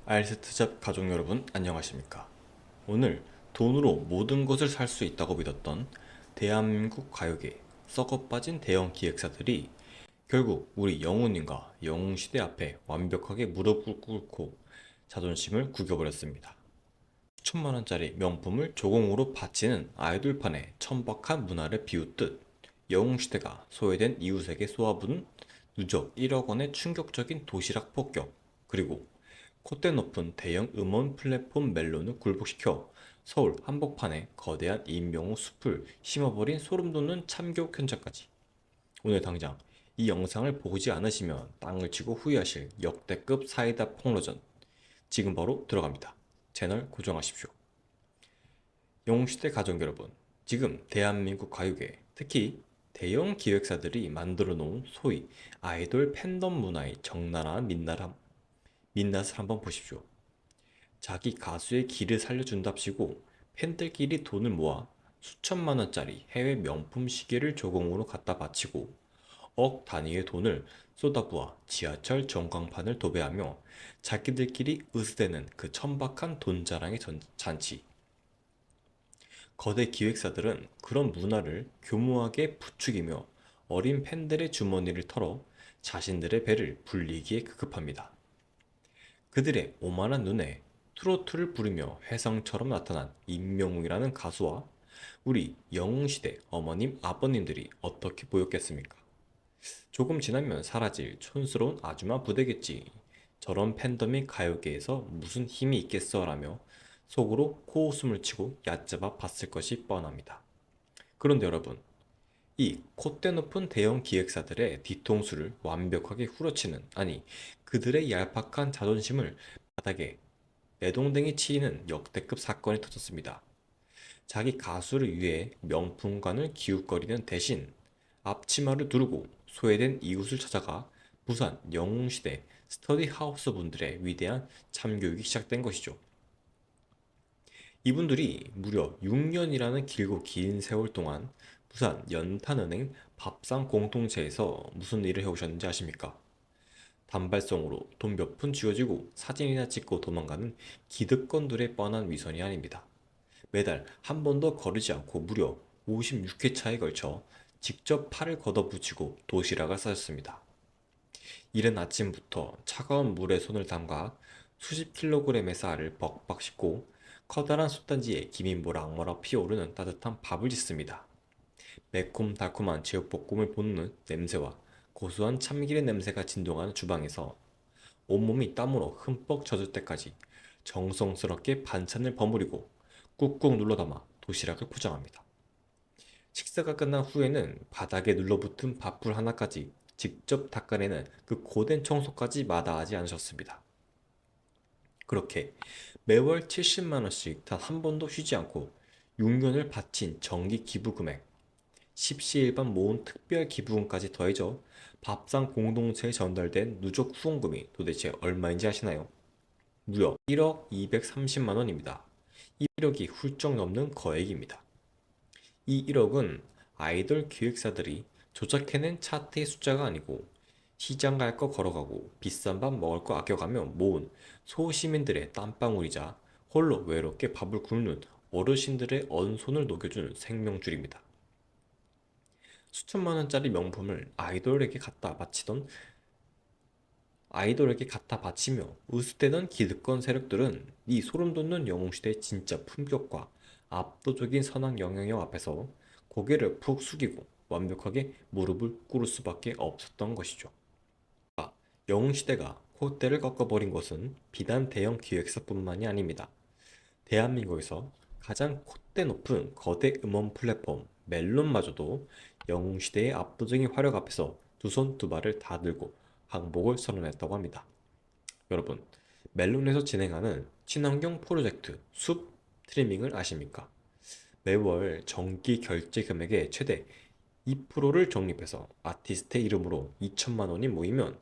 알세트잡 가족 여러분 안녕하십니까. 오늘 돈으로 모든 것을 살 수 있다고 믿었던 대한민국 가요계 썩어빠진 대형 기획사들이 결국 우리 영훈님과 영웅시대 앞에 완벽하게 무릎을 꿇고 자존심을 구겨버렸습니다. 수천만 원짜리 명품을 조공으로 바치는 아이돌판의 천박한 문화를 비웃듯 영웅시대가 소외된 이웃에게 쏘아부은 누적 1억 원의 충격적인 도시락 폭격, 그리고 콧대 높은 대형 음원 플랫폼 멜론을 굴복시켜 서울 한복판에 거대한 임명호 숲을 심어버린 소름돋는 참교육 현장까지. 오늘 당장 이 영상을 보지 않으시면 땅을 치고 후회하실 역대급 사이다 폭로전 지금 바로 들어갑니다. 채널 고정하십시오. 영웅시대 가족 여러분, 지금 대한민국 가요계, 특히 대형 기획사들이 만들어 놓은 소위 아이돌 팬덤 문화의 적나라한 민낯을 한번 보십시오. 자기 가수의 길을 살려준답시고 팬들끼리 돈을 모아 수천만 원짜리 해외 명품 시계를 조공으로 갖다 바치고 억 단위의 돈을 쏟아부어 지하철 전광판을 도배하며 자기들끼리 으스대는 그 천박한 돈 자랑의 잔치. 거대 기획사들은 그런 문화를 교묘하게 부추기며 어린 팬들의 주머니를 털어 자신들의 배를 불리기에 급급합니다. 그들의 오만한 눈에 트로트를 부르며 혜성처럼 나타난 임영웅이라는 가수와 우리 영웅시대 어머님 아버님들이 어떻게 보였겠습니까? 조금 지나면 사라질 촌스러운 아줌마 부대겠지. 저런 팬덤이 가요계에서 무슨 힘이 있겠어 라며 속으로 코웃음을 치고 얕잡아 봤을 것이 뻔합니다. 그런데 여러분, 이 콧대 높은 대형 기획사들의 뒤통수를 완벽하게 후려치는, 아니 그들의 얄팍한 자존심을 바닥에 내동댕이 치이는 역대급 사건이 터졌습니다. 자기 가수를 위해 명품관을 기웃거리는 대신 앞치마를 두르고 소외된 이웃을 찾아가 부산 영웅시대 스터디하우스 분들의 위대한 참교육이 시작된 것이죠. 이분들이 무려 6년이라는 길고 긴 세월 동안 부산 연탄은행 밥상 공동체에서 무슨 일을 해오셨는지 아십니까? 단발성으로 돈 몇 푼 쥐어지고 사진이나 찍고 도망가는 기득권들의 뻔한 위선이 아닙니다. 매달 한 번도 거르지 않고 무려 56회차에 걸쳐 직접 팔을 걷어붙이고 도시락을 싸셨습니다. 이른 아침부터 차가운 물에 손을 담가 수십 킬로그램의 쌀을 벅벅 씻고 커다란 솥단지에 김이 모락모락 피어오르는 따뜻한 밥을 짓습니다. 매콤달콤한 제육볶음을 볶는 냄새와 고소한 참기름 냄새가 진동하는 주방에서 온몸이 땀으로 흠뻑 젖을 때까지 정성스럽게 반찬을 버무리고 꾹꾹 눌러 담아 도시락을 포장합니다. 식사가 끝난 후에는 바닥에 눌러붙은 밥풀 하나까지 직접 닦아내는 그 고된 청소까지 마다하지 않으셨습니다. 그렇게 매월 70만 원씩 단 한 번도 쉬지 않고 6년을 바친 정기 기부 금액, 십시일반 모은 특별 기부금까지 더해져 밥상 공동체에 전달된 누적 후원금이 도대체 얼마인지 아시나요? 무려 1억 230만 원입니다. 1억이 훌쩍 넘는 거액입니다. 이 1억은 아이돌 기획사들이 조작해낸 차트의 숫자가 아니고 시장 갈 거 걸어가고 비싼 밥 먹을 거 아껴가며 모은 소시민들의 땀방울이자 홀로 외롭게 밥을 굶는 어르신들의 언손을 녹여주는 생명줄입니다. 수천만 원짜리 명품을 아이돌에게 갖다 바치며 으스대던 기득권 세력들은 이 소름돋는 영웅시대의 진짜 품격과 압도적인 선악 영향력 앞에서 고개를 푹 숙이고 완벽하게 무릎을 꿇을 수밖에 없었던 것이죠. 영웅시대가 콧대를 꺾어버린 것은 비단 대형 기획사뿐만이 아닙니다. 대한민국에서 가장 콧대 높은 거대 음원 플랫폼 멜론마저도 영웅시대의 압도적인 화력 앞에서 두 손 두 발을 다 들고 항복을 선언했다고 합니다. 여러분, 멜론에서 진행하는 친환경 프로젝트 숲 트리밍을 아십니까? 매월 정기 결제 금액의 최대 2%를 적립해서 아티스트의 이름으로 2천만 원이 모이면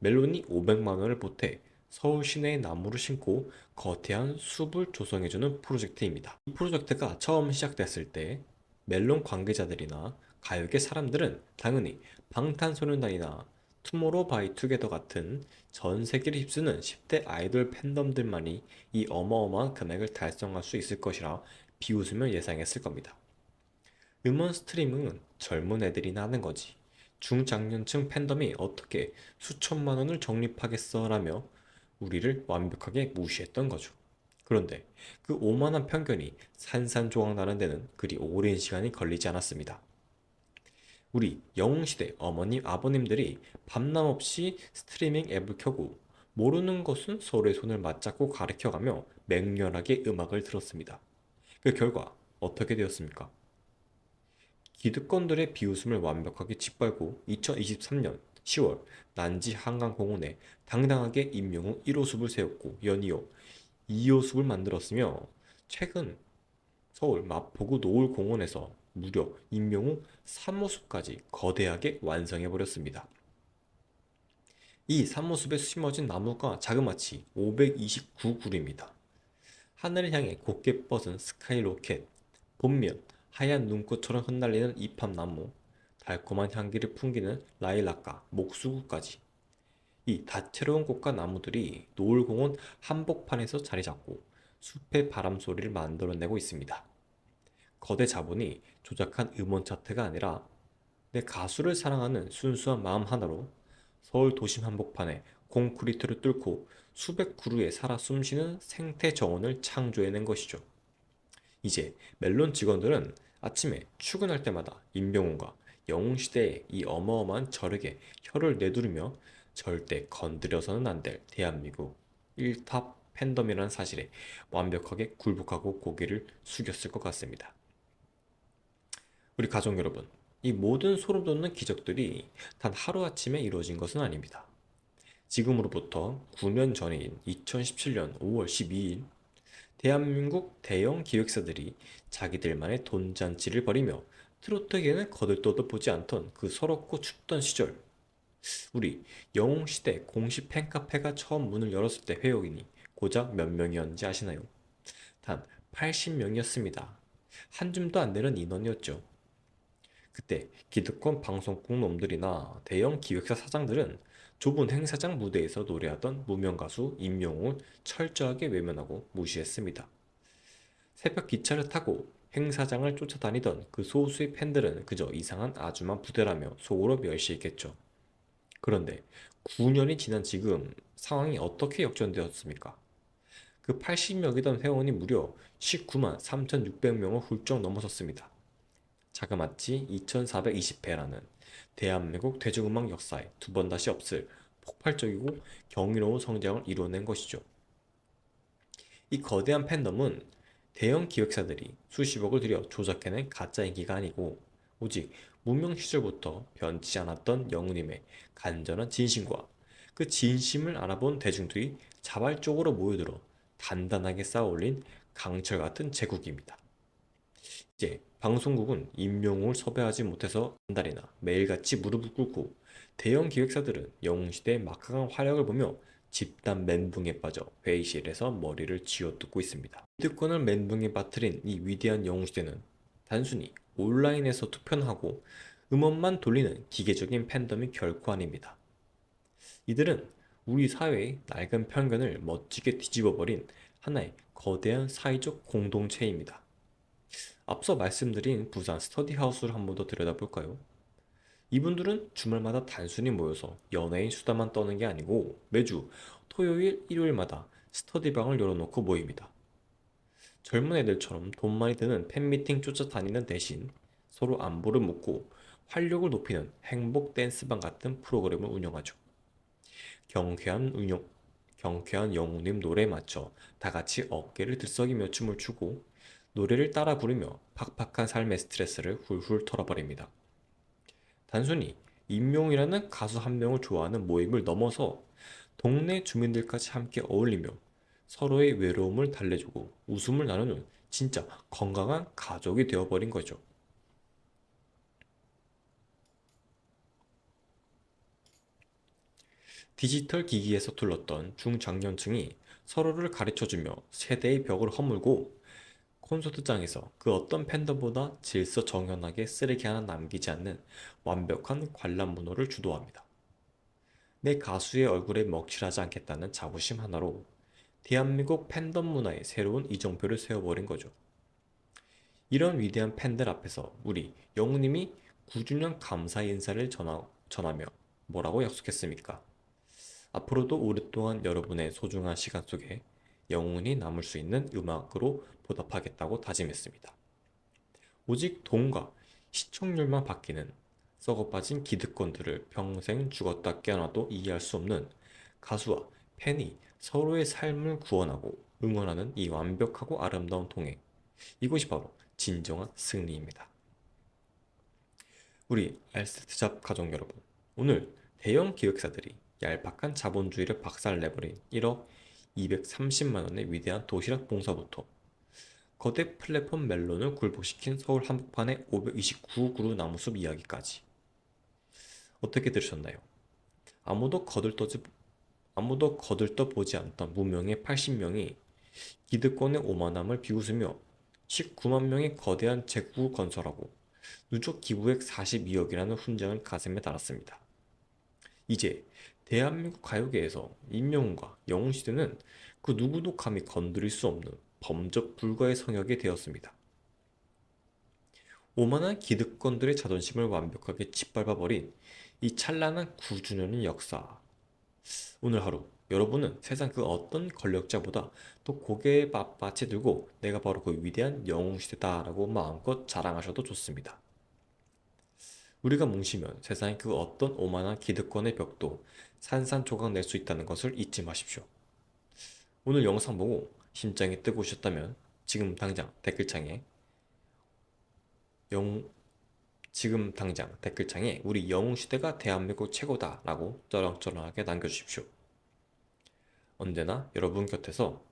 멜론이 500만 원을 보태 서울 시내에 나무를 심고 거대한 숲을 조성해주는 프로젝트입니다. 이 프로젝트가 처음 시작됐을 때 멜론 관계자들이나 가요계 사람들은 당연히 방탄소년단이나 투모로우바이투게더 같은 전 세계를 휩쓰는 10대 아이돌 팬덤들만이 이 어마어마한 금액을 달성할 수 있을 것이라 비웃으며 예상했을 겁니다. 음원 스트리밍은 젊은 애들이나 하는 거지. 중장년층 팬덤이 어떻게 수천만 원을 적립하겠어 라며 우리를 완벽하게 무시했던 거죠. 그런데 그 오만한 편견이 산산조각 나는 데는 그리 오랜 시간이 걸리지 않았습니다. 우리 영웅시대 어머님, 아버님들이 밤낮 없이 스트리밍 앱을 켜고 모르는 것은 서로의 손을 맞잡고 가르쳐가며 맹렬하게 음악을 들었습니다. 그 결과 어떻게 되었습니까? 기득권들의 비웃음을 완벽하게 짓밟고 2023년 10월 난지 한강공원에 당당하게 임영웅 1호숲을 세웠고 연이어 2호숲을 만들었으며 최근 서울 마포구 노을공원에서 무려 임명후 3호숲까지 거대하게 완성해버렸습니다. 이 3호숲에 심어진 나무가 자그마치 529그루입니다. 하늘을 향해 곧게 뻗은 스카이로켓, 봄면 하얀 눈꽃처럼 흩날리는 이팝나무, 달콤한 향기를 풍기는 라일락과 목수구까지 이 다채로운 꽃과 나무들이 노을공원 한복판에서 자리 잡고 숲의 바람 소리를 만들어내고 있습니다. 거대 자본이 조작한 음원 차트가 아니라 내 가수를 사랑하는 순수한 마음 하나로 서울 도심 한복판에 콘크리트를 뚫고 수백 그루에 살아 숨쉬는 생태 정원을 창조해낸 것이죠. 이제 멜론 직원들은 아침에 출근할 때마다 임병훈과 영웅시대의 이 어마어마한 저력에 혀를 내두르며 절대 건드려서는 안 될 대한민국 1탑 팬덤이라는 사실에 완벽하게 굴복하고 고개를 숙였을 것 같습니다. 우리 가족 여러분, 이 모든 소름 돋는 기적들이 단 하루아침에 이루어진 것은 아닙니다. 지금으로부터 9년 전인 2017년 5월 12일, 대한민국 대형 기획사들이 자기들만의 돈잔치를 벌이며 트로트계는 거들떠도 보지 않던 그 서럽고 춥던 시절, 우리 영웅시대 공식 팬카페가 처음 문을 열었을 때 회원이 고작 몇 명이었는지 아시나요? 단 80명이었습니다. 한 줌도 안 되는 인원이었죠. 그때 기득권 방송국 놈들이나 대형 기획사 사장들은 좁은 행사장 무대에서 노래하던 무명 가수 임영웅을 철저하게 외면하고 무시했습니다. 새벽 기차를 타고 행사장을 쫓아다니던 그 소수의 팬들은 그저 이상한 아줌마 부대라며 속으로 멸시했겠죠. 그런데 9년이 지난 지금 상황이 어떻게 역전되었습니까? 그 80명이던 회원이 무려 19만 3,600명을 훌쩍 넘어섰습니다. 자그마치 2420회라는 대한민국 대중음악 역사에 두 번 다시 없을 폭발적이고 경이로운 성장을 이뤄낸 것이죠. 이 거대한 팬덤은 대형 기획사들이 수십억을 들여 조작해낸 가짜 인기가 아니고 오직 무명 시절부터 변치 않았던 영우님의 간절한 진심과 그 진심을 알아본 대중들이 자발적으로 모여들어 단단하게 쌓아올린 강철 같은 제국입니다. 이제 방송국은 임영웅을 섭외하지 못해서 한 달이나 매일같이 무릎을 꿇고 대형 기획사들은 영웅시대의 막강한 활약을 보며 집단 멘붕에 빠져 회의실에서 머리를 쥐어뜯고 있습니다. 기득권을 멘붕에 빠뜨린 이 위대한 영웅시대는 단순히 온라인에서 투표나 하고 음원만 돌리는 기계적인 팬덤이 결코 아닙니다. 이들은 우리 사회의 낡은 편견을 멋지게 뒤집어버린 하나의 거대한 사회적 공동체입니다. 앞서 말씀드린 부산 스터디하우스를 한 번 더 들여다볼까요? 이분들은 주말마다 단순히 모여서 연예인 수다만 떠는 게 아니고 매주 토요일, 일요일마다 스터디방을 열어놓고 모입니다. 젊은 애들처럼 돈 많이 드는 팬미팅 쫓아다니는 대신 서로 안부를 묻고 활력을 높이는 행복 댄스방 같은 프로그램을 운영하죠. 경쾌한 운영, 경쾌한 영웅님 노래에 맞춰 다 같이 어깨를 들썩이며 춤을 추고 노래를 따라 부르며 팍팍한 삶의 스트레스를 훌훌 털어버립니다. 단순히 임용이라는 가수 한 명을 좋아하는 모임을 넘어서 동네 주민들까지 함께 어울리며 서로의 외로움을 달래주고 웃음을 나누는 진짜 건강한 가족이 되어버린 거죠. 디지털 기기에 서툴렀던 중장년층이 서로를 가르쳐주며 세대의 벽을 허물고 콘서트장에서 그 어떤 팬덤보다 질서 정연하게 쓰레기 하나 남기지 않는 완벽한 관람 문화를 주도합니다. 내 가수의 얼굴에 먹칠하지 않겠다는 자부심 하나로 대한민국 팬덤 문화의 새로운 이정표를 세워버린 거죠. 이런 위대한 팬들 앞에서 우리 영웅님이 9주년 감사 인사를 전하며 뭐라고 약속했습니까? 앞으로도 오랫동안 여러분의 소중한 시간 속에 영원히 남을 수 있는 음악으로 보답하겠다고 다짐했습니다. 오직 돈과 시청률만 바뀌는 썩어빠진 기득권들을 평생 죽었다 깨어나도 이해할 수 없는 가수와 팬이 서로의 삶을 구원하고 응원하는 이 완벽하고 아름다운 통행. 이것이 바로 진정한 승리입니다. 우리 알세트잡 가족 여러분, 오늘 대형 기획사들이 얄팍한 자본주의를 박살내버린 1억 230만 원의 위대한 도시락 봉사부터 거대 플랫폼 멜론을 굴복시킨 서울 한복판의 529그루 나무숲 이야기까지 어떻게 들으셨나요? 아무도 거들떠지 아무도 거들떠보지 않던 무명의 80명이 기득권의 오만함을 비웃으며 19만 명의 거대한 제국을 건설하고 누적 기부액 42억이라는 훈장을 가슴에 달았습니다. 이제 대한민국 가요계에서 임영웅과 영웅시대는 그 누구도 감히 건드릴 수 없는 범접 불가의 성역이 되었습니다. 오만한 기득권들의 자존심을 완벽하게 짓밟아버린 이 찬란한 9주년의 역사. 오늘 하루 여러분은 세상 그 어떤 권력자보다 또 고개에 빳빳이 들고 내가 바로 그 위대한 영웅시대다라고 마음껏 자랑하셔도 좋습니다. 우리가 뭉치면 세상의 그 어떤 오만한 기득권의 벽도 산산조각 낼 수 있다는 것을 잊지 마십시오. 오늘 영상 보고 심장이 뜨거우셨다면 지금 당장 댓글창에 영 지금 당장 댓글창에 우리 영웅시대가 대한민국 최고다라고 쩌렁쩌렁하게 남겨주십시오. 언제나 여러분 곁에서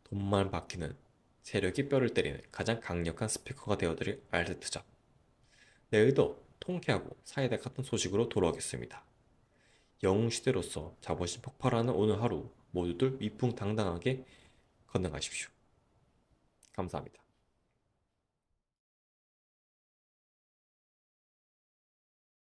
돈만 바뀌는 세력이 뼈를 때리는 가장 강력한 스피커가 되어드릴 알세트잡. 내일도 통쾌하고 사이다 같은 소식으로 돌아오겠습니다. 영웅시대로서 자부심 폭발하는 오늘 하루 모두들 위풍당당하게 건너가십시오. 감사합니다.